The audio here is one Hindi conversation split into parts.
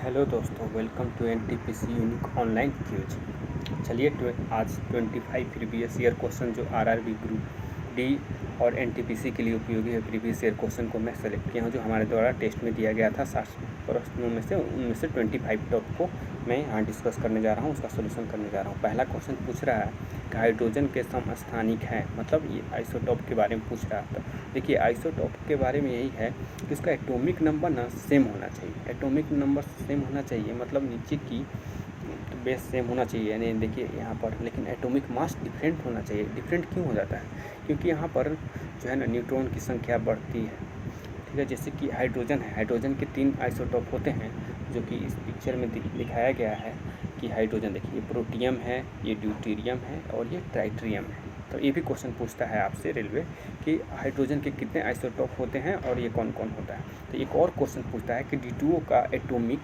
हेलो दोस्तों, welcome to NTPC unique online quiz. चलिए आज 25 प्रीवियस ईयर क्वेश्चन जो आरआरबी ग्रुप डी और एनटीपीसी के लिए उपयोगी है प्रीवियस ईयर क्वेश्चन को मैं सेलेक्ट किया हूँ, जो हमारे द्वारा टेस्ट में दिया गया था 60 प्रश्नों में से उनमें से 25 टॉप को मैं यहाँ डिस्कस करने जा रहा हूँ, उसका सोल्यूशन करने जा रहा हूँ। पहला क्वेश्चन पूछ रहा है कि हाइड्रोजन के समस्थानिक हैं, मतलब ये आइसोटॉप के बारे में पूछ रहा था। देखिए आइसोटॉप के बारे में यही है कि इसका एटॉमिक नंबर ना सेम होना चाहिए। एटॉमिक नंबर सेम होना चाहिए मतलब नीचे की बेस सेम होना चाहिए, यानी देखिए यहाँ पर, लेकिन एटॉमिक मास डिफरेंट होना चाहिए। डिफरेंट क्यों हो जाता है? क्योंकि यहाँ पर जो है ना न्यूट्रॉन की संख्या बढ़ती है, ठीक है। जैसे कि हाइड्रोजन है, हाइड्रोजन के 3 आइसोटॉप होते हैं, जो कि इस पिक्चर में दिखाया गया है कि हाइड्रोजन देखिए ये प्रोटियम है, ये ड्यूटेरियम है और ये ट्राइट्रियम है। तो ये भी क्वेश्चन पूछता है आपसे रेलवे कि हाइड्रोजन के कितने आइसोटॉप होते हैं और ये कौन कौन होता है। तो एक और क्वेश्चन पूछता है कि D2O का एटॉमिक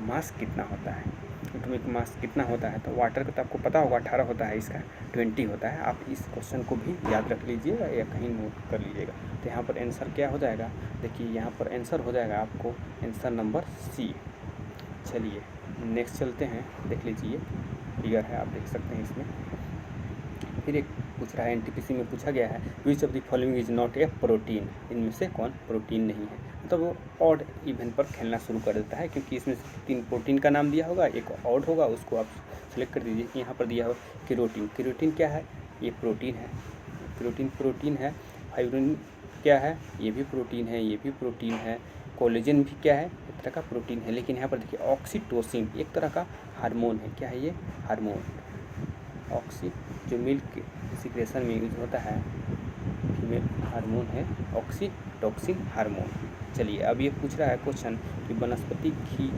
मास कितना होता है। एटॉमिक मास कितना होता है? तो वाटर का तो आपको पता होगा 18 होता है, इसका 20 होता है। आप इस क्वेश्चन को भी याद रख लीजिएगा या कहीं नोट कर लीजिएगा। तो यहाँ पर आंसर क्या हो जाएगा? देखिए यहाँ पर आंसर हो जाएगा आपको आंसर नंबर सी। चलिए नेक्स्ट चलते हैं, देख लीजिए फिगर है, आप देख सकते हैं इसमें। फिर एक पूछ रहा है, एनटीपीसी में पूछा गया है which of the following is not a protein, इनमें से कौन प्रोटीन नहीं है। तो वो ऑड इवन पर खेलना शुरू कर देता है, क्योंकि इसमें 3 प्रोटीन का नाम दिया होगा, एक ऑड होगा, उसको आप सेलेक्ट कर दीजिए। यहाँ पर दिया होगा केरोटीन। केरोटीन क्या है? ये प्रोटीन है। प्रोटीन है। फाइब्रिन क्या है? ये भी प्रोटीन है, ये भी प्रोटीन है। कोलेजन भी क्या है? एक तरह का प्रोटीन है। लेकिन यहाँ पर देखिए ऑक्सीटोसिन एक तरह का हार्मोन है। क्या है ये? हार्मोन। ऑक्सी जो मिल्क सिक्रेशन में यूज होता है, फीमेल हार्मोन है ऑक्सीटोसिन हार्मोन। चलिए अब ये पूछ रहा है क्वेश्चन कि वनस्पति घी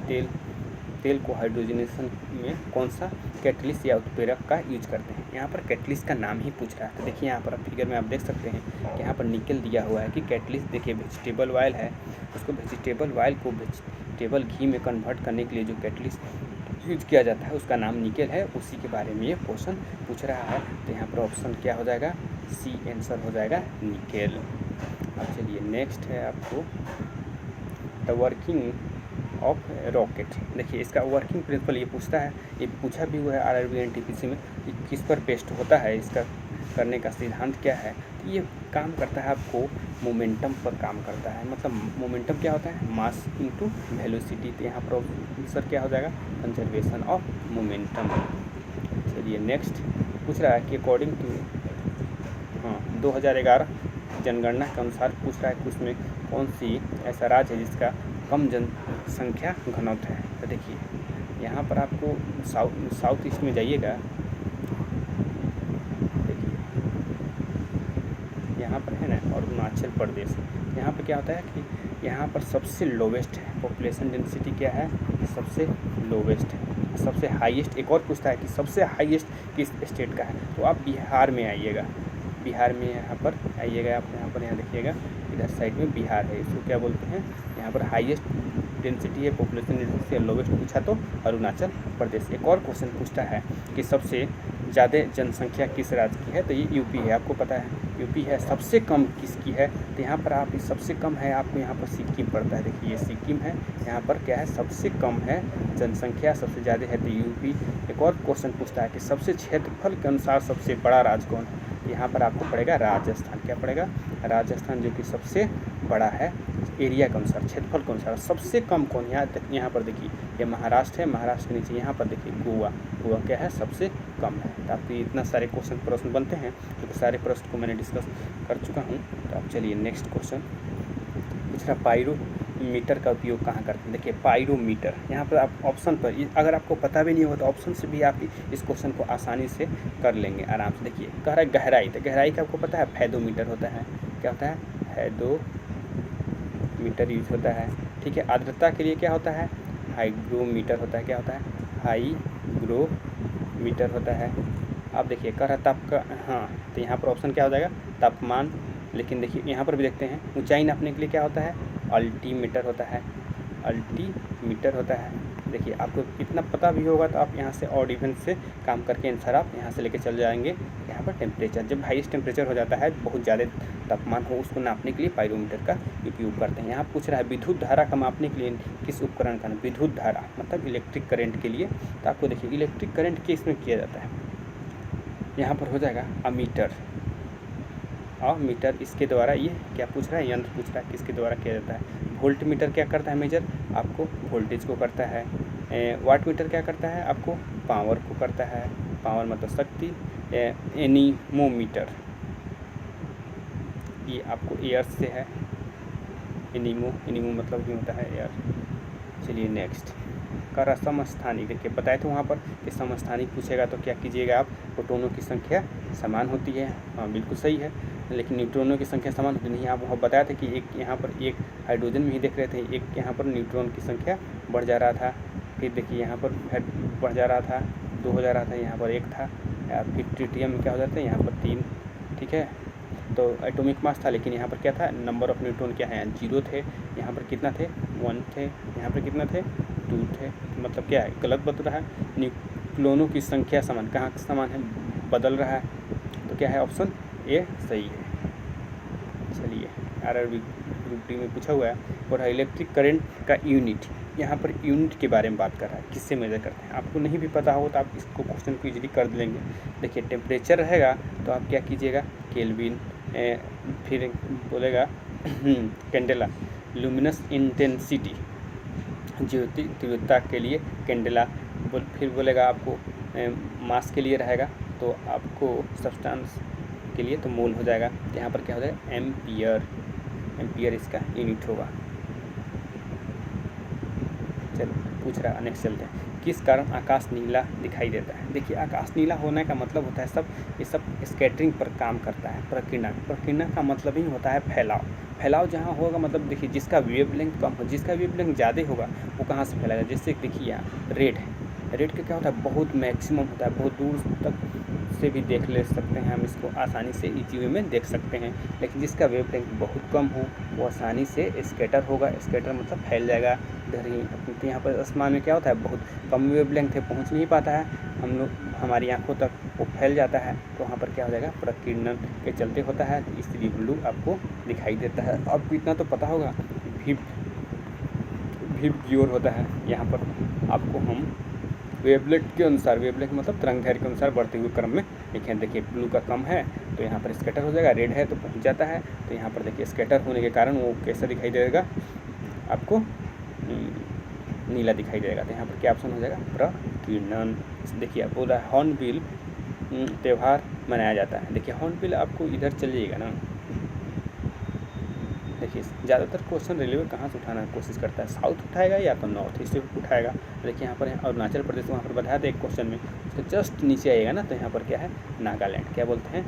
तेल को हाइड्रोजनेशन में कौन सा कैटलिस्ट या उत्प्रेरक का यूज करते हैं। यहाँ पर कैटलिस्ट का नाम ही पूछ रहा है। तो देखिए यहाँ पर फिगर में आप देख सकते हैं कि यहाँ पर निकल दिया हुआ है कि कैटलिस्ट, देखिए वेजिटेबल ऑयल है, उसको वेजिटेबल ऑयल को वेजिटेबल घी में कन्वर्ट करने के लिए जो कैटलिस्ट यूज किया जाता है उसका नाम निकेल है। उसी के बारे में ये क्वेश्चन पूछ रहा है। तो यहाँ पर ऑप्शन क्या हो जाएगा? सी आंसर हो जाएगा, निकेल। अब चलिए नेक्स्ट है आपको द वर्किंग ऑफ रॉकेट। देखिए इसका वर्किंग प्रिंसिपल ये पूछता है, ये पूछा भी हुआ है आरआरबी एनटीपीसी में, किस पर बेस्ड होता है, इसका करने का सिद्धांत क्या है। तो ये काम करता है आपको मोमेंटम पर काम करता है। मतलब मोमेंटम क्या होता है? Mass into velocity. तो यहाँ पर आंसर क्या हो जाएगा? Conservation of momentum. चलिए नेक्स्ट पूछ रहा है कि अकॉर्डिंग टू 2011 जनगणना के अनुसार पूछ रहा है कि उसमें कौन सी ऐसा राज्य है जिसका कम जनसंख्या घनत्व है। तो देखिए यहाँ पर आपको साउथ ईस्ट में जाइएगा, देखिए यहाँ पर है ना अरुणाचल प्रदेश। यहाँ पर क्या होता है कि यहाँ पर सबसे लोवेस्ट है, पॉपुलेशन डेंसिटी क्या है? सबसे लोवेस्ट है। सबसे हाईएस्ट एक और पूछता है कि सबसे हाईएस्ट किस स्टेट का है। तो आप बिहार में आइएगा, बिहार में यहाँ पर आइएगा, आप यहाँ देखिएगा इधर साइड में बिहार है। इसको क्या बोलते हैं? यहाँ पर हाईएस्ट डेंसिटी है, पॉपुलेशन डेंसिटी लोवेस्ट पूछा तो अरुणाचल प्रदेश। एक और क्वेश्चन पूछता है कि सबसे ज़्यादा जनसंख्या किस राज्य की है। तो ये यूपी है, आपको पता है यूपी है। सबसे कम किसकी है? तो यहाँ पर आप सबसे कम है, आपको यहाँ पर सिक्किम पड़ता है। देखिए ये सिक्किम है, यहाँ पर क्या है? सबसे कम है जनसंख्या, सबसे ज़्यादा है तो यूपी। एक और क्वेश्चन पूछता है कि सबसे क्षेत्रफल के अनुसार सबसे बड़ा राज्य कौन है। यहाँ पर आपको पड़ेगा राजस्थान। क्या पड़ेगा? राजस्थान, जो कि सबसे बड़ा है एरिया के अनुसार, क्षेत्रफल के अनुसार। सबसे कम कौन? यहाँ पर देखिए ये महाराष्ट्र है, महाराष्ट्र के नीचे यहाँ पर देखिए गोवा। गोवा क्या है? सबसे कम है। तो आपको इतना सारे प्रश्न बनते हैं, क्योंकि सारे प्रश्न को मैंने डिस्कस कर चुका हूँ। तो आप चलिए नेक्स्ट क्वेश्चन पूछ रहा पायरोमीटर का उपयोग कहाँ करते हैं। देखिए पायरोमीटर यहाँ पर आप ऑप्शन पर, अगर आपको पता भी नहीं होगा तो ऑप्शन से भी आप इस क्वेश्चन को आसानी से कर लेंगे आराम से। देखिए कह रहा है गहराई, तो गहराई का आपको पता है फैदोमीटर होता है। क्या होता है? फैदोमीटर यूज होता है, ठीक है। आर्द्रता के लिए क्या होता है? हाइग्रोमीटर होता है। क्या होता है? हाइग्रोमीटर होता है। आप देखिए कह रहा ताप का, हाँ, तो यहाँ पर ऑप्शन क्या हो जाएगा? तापमान। लेकिन देखिए यहाँ पर भी देखते हैं ऊंचाई नापने के लिए क्या होता है? अल्टीमीटर होता है। अल्टीमीटर होता है। देखिए आपको इतना पता भी होगा तो आप यहाँ से ऑड इवन से काम करके आंसर आप यहाँ से लेके चल जाएंगे। यहाँ पर टेम्परेचर, जब हाईएस्ट टेम्परेचर हो जाता है, बहुत ज़्यादा तापमान हो, उसको नापने के लिए पाइरोमीटर का उपयोग करते हैं। यहाँ पूछ रहा है विद्युत धारा का मापने के लिए किस उपकरण का, विद्युत धारा मतलब इलेक्ट्रिक करंट के लिए। तो आपको देखिए इलेक्ट्रिक करंट किस में किया जाता है, यहाँ पर हो जाएगा अमीटर और मीटर। इसके द्वारा ये क्या पूछ रहा है, यंत्र पूछ रहा है किसके द्वारा किया जाता है। वोल्ट मीटर क्या करता है मेजर, आपको वोल्टेज को करता है। वाट मीटर क्या करता है, आपको पावर को करता है, पावर मतलब शक्ति। एनीमोमीटर ये आपको एयर से है, एनीमो मतलब ये होता है एयर। चलिए नेक्स्ट कर समस्थानिक, देखिए बताए थे वहाँ पर कि समस्थानिक पूछेगा तो क्या कीजिएगा आप, प्रोटॉनों की संख्या समान होती है। हाँ बिल्कुल सही है, लेकिन न्यूट्रॉनों की संख्या समान होती नहीं। आप वहाँ बताया था कि एक यहाँ पर एक हाइड्रोजन में ही देख रहे थे, एक यहाँ पर न्यूट्रॉन की संख्या बढ़ जा रहा था, फिर देखिए यहाँ पर बढ़ जा रहा था, 2 हो जा रहा था, यहाँ पर 1 था, फिर ट्रिटियम में क्या हो जाता है यहाँ पर 3। ठीक है, तो एटॉमिक मास था, लेकिन यहाँ पर क्या था, नंबर ऑफ न्यूट्रॉन क्या है 0 थे, यहाँ पर कितना थे 1 थे, यहाँ पर कितना थे 2 थे। मतलब क्या है, गलत बता रहा है, न्यूक्लियनों की संख्या समान, कहाँ समान है, बदल रहा है, तो क्या है ऑप्शन ए सही है। चलिए आरआरबी ग्रुप डी में पूछा हुआ है और इलेक्ट्रिक करंट का यूनिट, यहाँ पर यूनिट के बारे में बात कर रहा है, किससे मेजर करते हैं। आपको नहीं भी पता हो तो आप इसको क्वेश्चन को इजीली कर लेंगे। देखिए टेम्परेचर रहेगा तो आप क्या कीजिएगा, केल्विन, फिर बोलेगा कैंडेला, लुमिनस इंटेंसिटी ज्योति तीव्रता के लिए कैंडेला, फिर बोलेगा आपको मास के लिए रहेगा तो आपको सब्सटेंस के लिए तो मोल हो जाएगा। तो यहाँ पर क्या हो जाएगा एम्पियर इसका यूनिट होगा। चलो पूछ रहा है, नेक्स्ट चलते हैं। किस कारण आकाश नीला दिखाई देता है। देखिए आकाश नीला होने का मतलब होता है ये सब स्कैटरिंग पर काम करता है। प्रकीर्णन का मतलब ही होता है फैलाव जहाँ होगा, मतलब देखिए जिसका वेवलेंथ कम हो, जिसका वेवलेंथ ज़्यादा होगा वो कहाँ से फैलाएगा। जैसे देखिए यहाँ रेड का क्या होता है, बहुत मैक्सिमम होता है, बहुत दूर तक से भी देख ले सकते हैं हम इसको, आसानी से इजी वे में देख सकते हैं। लेकिन जिसका वेवलेंथ बहुत कम हो वो आसानी से स्कैटर होगा, स्कैटर मतलब फैल जाएगा इधर ही। तो यहाँ पर आसमान में क्या होता है, बहुत कम वेवलेंथ है, पहुँच नहीं पाता है हम लोग हमारी आंखों तक, वो फैल जाता है, तो वहाँ पर क्या हो जाएगा, प्रकीर्णन के चलते होता है, इसलिए ब्लू आपको दिखाई देता है। आपको इतना तो पता होगा भी प्योर होता है। यहाँ पर आपको हम वेवलेंथ के अनुसार, वेवलेंथ मतलब तरंग दैर्घ्य के अनुसार बढ़ते हुए क्रम में लिखें। देखिए ब्लू का कम है तो यहाँ पर स्कैटर हो जाएगा, रेड है तो पहुँच जाता है, तो यहाँ पर देखिए स्कैटर होने के कारण वो कैसा दिखाई देगा आपको, नीला दिखाई देगा। तो यहाँ पर क्या ऑप्शन हो जाएगा, प्रकीर्णन। देखिए आप बोल रहा है हॉर्नबिल त्यौहार मनाया जाता है। देखिए हॉर्नबिल आपको इधर चलिएगा ना, देखिए ज़्यादातर क्वेश्चन रेलवे कहाँ से उठाना कोशिश करता है, साउथ उठाएगा या तो नॉर्थ ईस्ट उठाएगा। देखिए यहाँ पर अरुणाचल प्रदेश, वहाँ पर बताया था एक क्वेश्चन में, उसके जस्ट नीचे आएगा ना, तो यहाँ पर क्या है, नागालैंड। क्या बोलते हैं,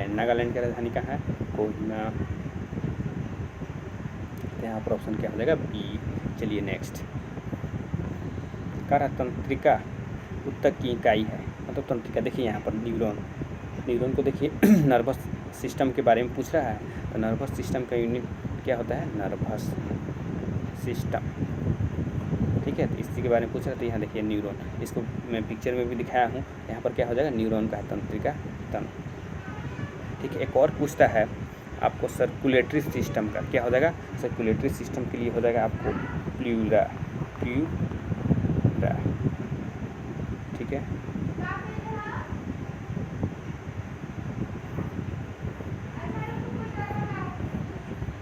नागालैंड की राजधानी कहाँ है, कोहिमा। तो यहाँ पर ऑप्शन क्या हो जाएगा, बी। चलिए नेक्स्ट, तंत्रिका उत्तक की इकाई है, मतलब तंत्रिका। देखिए यहाँ पर न्यूरॉन को देखिए नर्वस सिस्टम के बारे में पूछ रहा है, तो नर्वस सिस्टम का यूनिट क्या होता है, नर्वस सिस्टम। ठीक है, तो इसी के बारे में पूछ रहा है, तो यहाँ देखिए न्यूरॉन, इसको मैं पिक्चर में भी दिखाया हूँ। यहाँ पर क्या हो जाएगा, न्यूरॉन का है तंत्रिका तंत्र। ठीक है, एक और पूछता है आपको सर्कुलेटरी सिस्टम का, क्या हो जाएगा, सर्कुलेटरी सिस्टम के लिए हो जाएगा आपको प्लूरा। ठीक है,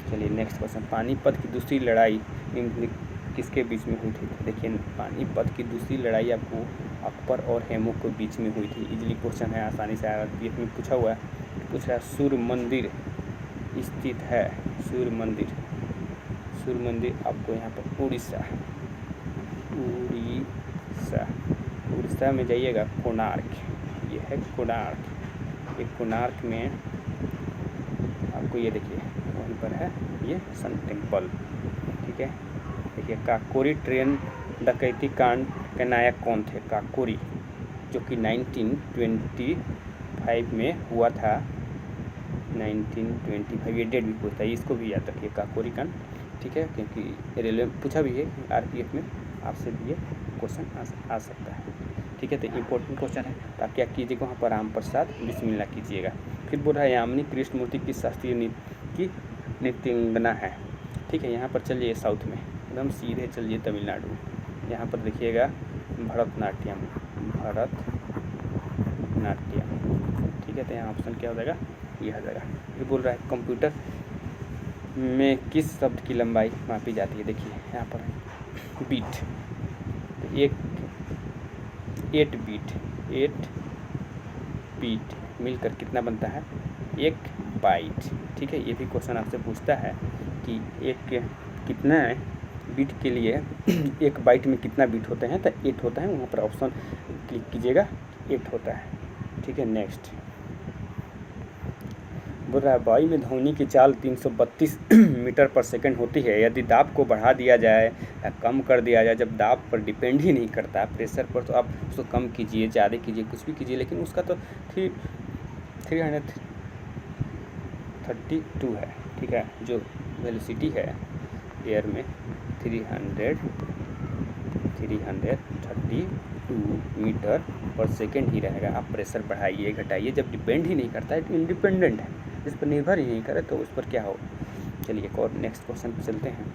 चलिए नेक्स्ट क्वेश्चन, पानीपत की दूसरी लड़ाई किसके बीच में हुई थी। देखिए पानीपत की दूसरी लड़ाई आपको अकबर और हेमू के बीच में हुई थी। इजली क्वेश्चन है, आसानी से आरआरबी में पूछा हुआ है। पूछ रहा है सूर्य मंदिर स्थित है, सूर्य मंदिर आपको यहाँ पर उड़ीसा में जाइएगा, कोणार्क, ये है कोणार्क। एक कोणार्क में आपको ये देखिए वहीं पर है ये सन टेम्पल। ठीक है, देखिए काकोरी ट्रेन डकैती कांड के नायक कौन थे, काकोरी, जो कि 1925 में हुआ था, 1925, ये डेट भी पूछता है, इसको भी याद रखिए, काकोरी कांड। ठीक है, क्योंकि रेलवे में पूछा भी है, आरपीएफ में आपसे भी ये क्वेश्चन आ सकता है। ठीक है, तो इम्पोर्टेंट क्वेश्चन है। तो आप क्या कीजिएगा, वहाँ पर राम प्रसाद बिस्मिल्लाह कीजिएगा। फिर बोल रहा है यामिनी कृष्णमूर्ति की शास्त्रीय नृत्यांगना है। ठीक है, यहाँ पर चलिए साउथ में एकदम सीधे चलिए तमिलनाडु। यहाँ पर देखिएगा भरतनाट्यम। ठीक है, तो यहाँ ऑप्शन क्या हो जाएगा, ये हो जाएगा। फिर बोल रहा है कंप्यूटर में किस शब्द की लंबाई मापी जाती है। देखिए यहाँ पर बीट, तो 8 बीट मिलकर कितना बनता है, 1 बाइट। ठीक है, ये भी क्वेश्चन आपसे पूछता है कि एक कितना बीट के लिए 1 बाइट में कितना बीट होते हैं, तो 8 होता है। वहाँ पर ऑप्शन क्लिक कीजिएगा, 8 होता है। ठीक है, नेक्स्ट बोल रहा है वायु में ध्वनि की चाल 332 मीटर पर सेकंड होती है। यदि दाब को बढ़ा दिया जाए या कम कर दिया जाए, जब दाब पर डिपेंड ही नहीं करता प्रेशर पर, तो आप उसको कम कीजिए, ज़्यादा कीजिए, कुछ भी कीजिए, लेकिन उसका तो 332 है। ठीक है, जो वेलोसिटी है एयर में 332 मीटर पर सेकेंड ही रहेगा। आप प्रेशर बढ़ाइए घटाइए, जब डिपेंड ही नहीं करता है, इंडिपेंडेंट है, इस पर निर्भर ही नहीं करे, तो उस पर क्या हो। चलिए एक और नेक्स्ट क्वेश्चन पर चलते हैं।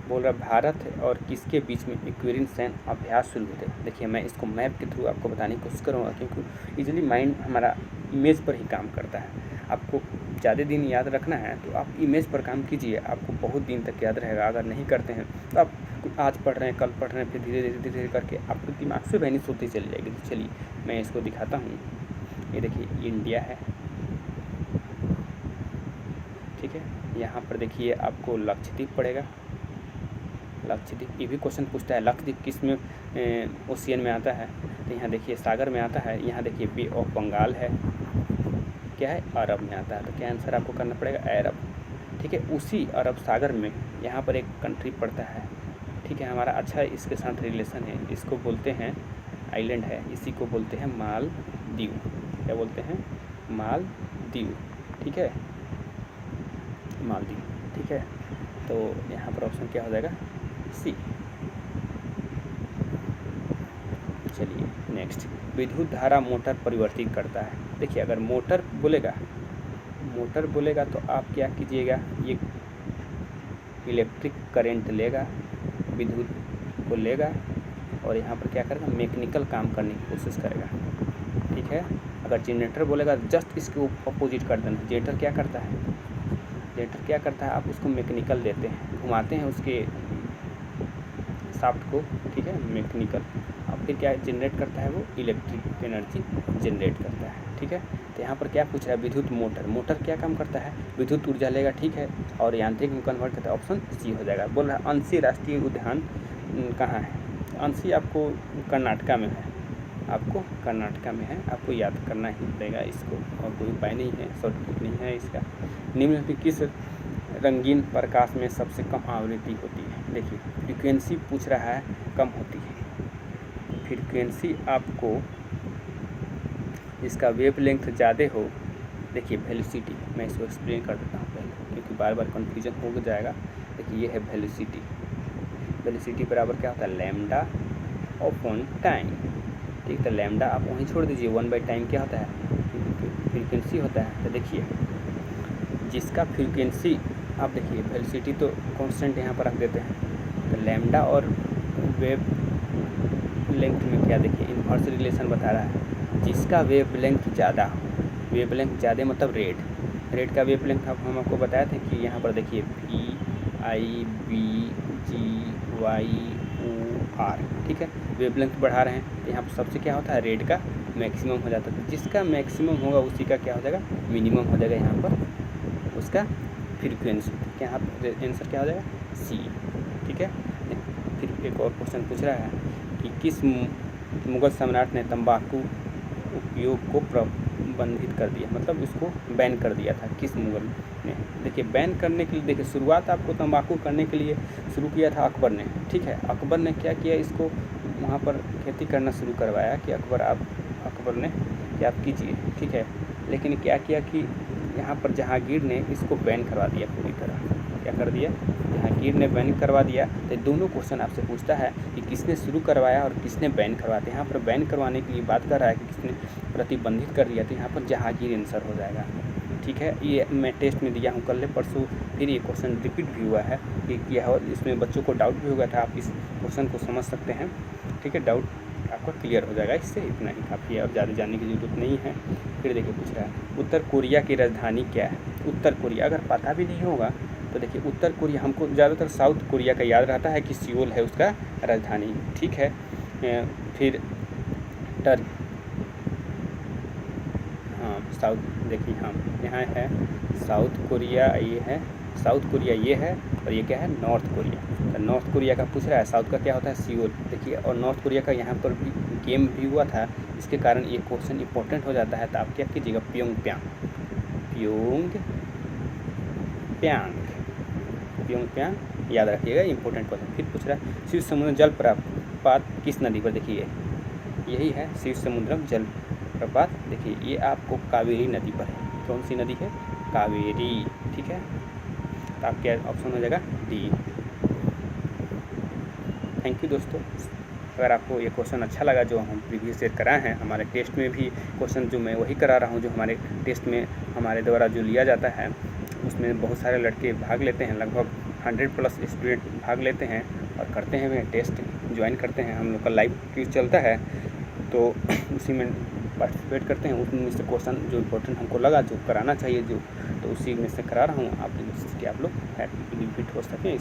बोल रहा भारत और किसके बीच में एक्वेरियन सैन्य अभ्यास शुरू होते हैं। देखिए मैं इसको मैप के थ्रू आपको बताने की कोशिश करूँगा, क्योंकि इजीली माइंड हमारा इमेज पर ही काम करता है। आपको ज़्यादा दिन याद रखना है तो आप इमेज पर काम कीजिए, आपको बहुत दिन तक याद रहेगा। अगर नहीं करते हैं तो आप आज पढ़ रहे हैं, कल पढ़ रहे हैं, फिर धीरे धीरे करके आपके दिमाग से वैनिश होती चली जाएगी। तो चलिए मैं इसको दिखाता हूँ। ये देखिए इंडिया है। ठीक है, यहाँ पर देखिए आपको लक्षद्वीप पड़ेगा। लक्षद्वीप ये भी क्वेश्चन पूछता है, लक्षद्वीप किस में ओशियन में आता है, तो यहाँ देखिए सागर में आता है। यहाँ देखिए बे ऑफ बंगाल है, क्या है, अरब में आता है। तो क्या आंसर आपको करना पड़ेगा, अरब। ठीक है, उसी अरब सागर में यहाँ पर एक कंट्री पड़ता है। ठीक है, हमारा अच्छा इसके साथ रिलेशन है। इसको बोलते हैं आइलैंड है, इसी को बोलते हैं मालदीव। क्या बोलते हैं, मालदीव। ठीक है, मालदीव। ठीक है, तो यहाँ पर ऑप्शन क्या हो जाएगा, सी। चलिए नेक्स्ट, विद्युत धारा मोटर परिवर्तित करता है। देखिए अगर मोटर बोलेगा तो आप क्या कीजिएगा, ये इलेक्ट्रिक करंट लेगा, विद्युत को लेगा और यहाँ पर क्या करेगा, मैकेनिकल काम करने की कोशिश करेगा। ठीक है, अगर जनरेटर बोलेगा जस्ट इसके अपोजिट कर देना। जनरेटर क्या करता है, आप उसको मैकेनिकल देते हैं, घुमाते हैं उसके शाफ्ट को। ठीक है, मैकेनिकल। अब फिर क्या जनरेट करता है, वो इलेक्ट्रिक एनर्जी जनरेट करता है। ठीक है, तो यहाँ पर क्या पूछ रहा है, विद्युत मोटर क्या काम करता है, विद्युत ऊर्जा लेगा। ठीक है, और यांत्रिक में कन्वर्ट करता है, ऑप्शन सी हो जाएगा। बोल रहा है अंशी राष्ट्रीय उद्यान कहाँ है। अंशी आपको कर्नाटका में है, आपको याद करना ही पड़ेगा इसको, और कोई उपाय नहीं है, शॉर्टकट नहीं है इसका। निम्न में किस रंगीन प्रकाश में सबसे कम आवृत्ति होती है। देखिए फ्रीक्वेंसी पूछ रहा है, कम होती है फ्रीक्वेंसी। आपको इसका वेवलेंथ ज़्यादा हो, देखिए वेलोसिटी, मैं इसको एक्सप्लेन कर देता हूँ पहले, क्योंकि बार बार कन्फ्यूजन हो जाएगा। देखिए ये है वेलोसिटी बराबर क्या होता है, लैम्डा अपॉन टाइम। ठीक, तो लैम्डा आप वहीं छोड़ दीजिए, 1/टाइम क्या होता है, फ्रीक्वेंसी होता है। तो देखिए जिसका फ्रीक्वेंसी, आप देखिए वेलोसिटी तो कांस्टेंट यहाँ पर रख देते हैं, तो लैम्डा और वेव लेंथ में क्या, देखिए इन्वर्स रिलेशन बता रहा है। जिसका वेव लेंथ ज़्यादा मतलब रेड का वेव लेंथ हम आपको बताया था कि यहाँ पर देखिए PIBGYOR। ठीक है, वेव लेंथ बढ़ा रहे हैं, तो यहाँ पर सबसे क्या होता है, रेड का मैक्सिमम हो जाता है। जिसका मैक्सिमम होगा उसी का क्या हो जाएगा, मिनिमम हो जाएगा यहाँ पर उसका फ्रीक्वेंसी। क्या आंसर क्या हो जाएगा, सी। ठीक है, फिर एक और क्वेश्चन पूछ रहा है कि किस मुगल सम्राट ने तंबाकू उपयोग को प्रतिबंधित कर दिया, मतलब इसको बैन कर दिया था, किस मुगल ने। देखिए बैन करने के लिए, देखिए शुरुआत आपको तंबाकू करने के लिए शुरू किया था अकबर ने। ठीक है, अकबर ने क्या किया, इसको वहाँ पर खेती करना शुरू करवाया कि अकबर ने कि आप कीजिए। ठीक है, लेकिन क्या किया कि यहाँ पर जहांगीर ने इसको बैन करवा दिया पूरी तरह। क्या कर दिया, जहांगीर जहांगीर ने बैन करवा दिया। तो दोनों क्वेश्चन आपसे पूछता है कि किसने शुरू करवाया और किसने बैन करवाते। यहाँ पर बैन करवाने के लिए बात कर रहा है कि किसने प्रतिबंधित कर दिया, तो यहाँ पर जहांगीर आंसर हो जाएगा। ठीक है, ये मैं टेस्ट में दिया हूँ कल परसों, फिर ये क्वेश्चन रिपीट भी हुआ है कि यह, इसमें बच्चों को डाउट भी हो गया था। आप इस क्वेश्चन को समझ सकते हैं। ठीक है, डाउट आपका क्लियर हो जाएगा, इससे इतना ही काफ़ी है और ज़्यादा जानने की ज़रूरत नहीं है। फिर देखिए पूछ रहा है उत्तर कोरिया की राजधानी क्या है। उत्तर कोरिया अगर पता भी नहीं होगा तो देखिए उत्तर कोरिया हमको ज़्यादातर साउथ कोरिया का याद रहता है कि सियोल है उसका राजधानी। ठीक है, फिर साउथ देखिए, हाँ यहाँ है साउथ कोरिया, ये है साउथ कोरिया, ये है और ये क्या है नॉर्थ कोरिया। तो नॉर्थ कोरिया का पूछ रहा है, साउथ का क्या होता है सियोल। देखिए और नॉर्थ कोरिया का यहाँ पर भी गेम भी हुआ था, इसके कारण ये क्वेश्चन इंपॉर्टेंट हो जाता है। तो आप क्या कीजिएगा प्योंगयांग याद रखिएगा, इंपॉर्टेंट क्वेश्चन। फिर पूछ रहा है शिव समुद्र जल प्रपात किस नदी पर। देखिए यही है शिव समुद्रम जल प्रपात। देखिए ये आपको कावेरी नदी पर है। कौन सी नदी है, कावेरी। ठीक है, तो आपका ऑप्शन हो जाएगा डी। थैंक यू दोस्तों। अगर आपको ये क्वेश्चन अच्छा लगा जो हम प्रीवियस ईयर कराए हैं, हमारे टेस्ट में भी क्वेश्चन जो मैं वही करा रहा हूँ जो हमारे टेस्ट में हमारे द्वारा जो लिया जाता है, उसमें बहुत सारे लड़के भाग लेते हैं, लगभग 100+ स्टूडेंट भाग लेते हैं और करते हैं, वे टेस्ट ज्वाइन करते हैं। हम लोग का लाइव क्विज चलता है तो उसी में पार्टिसिपेट करते हैं। उसमें से क्वेश्चन जो इम्पोर्टेंट हमको लगा जो कराना चाहिए जो, तो उसी में से करा रहा हूँ। आप लोग हैप्पी हो सकें।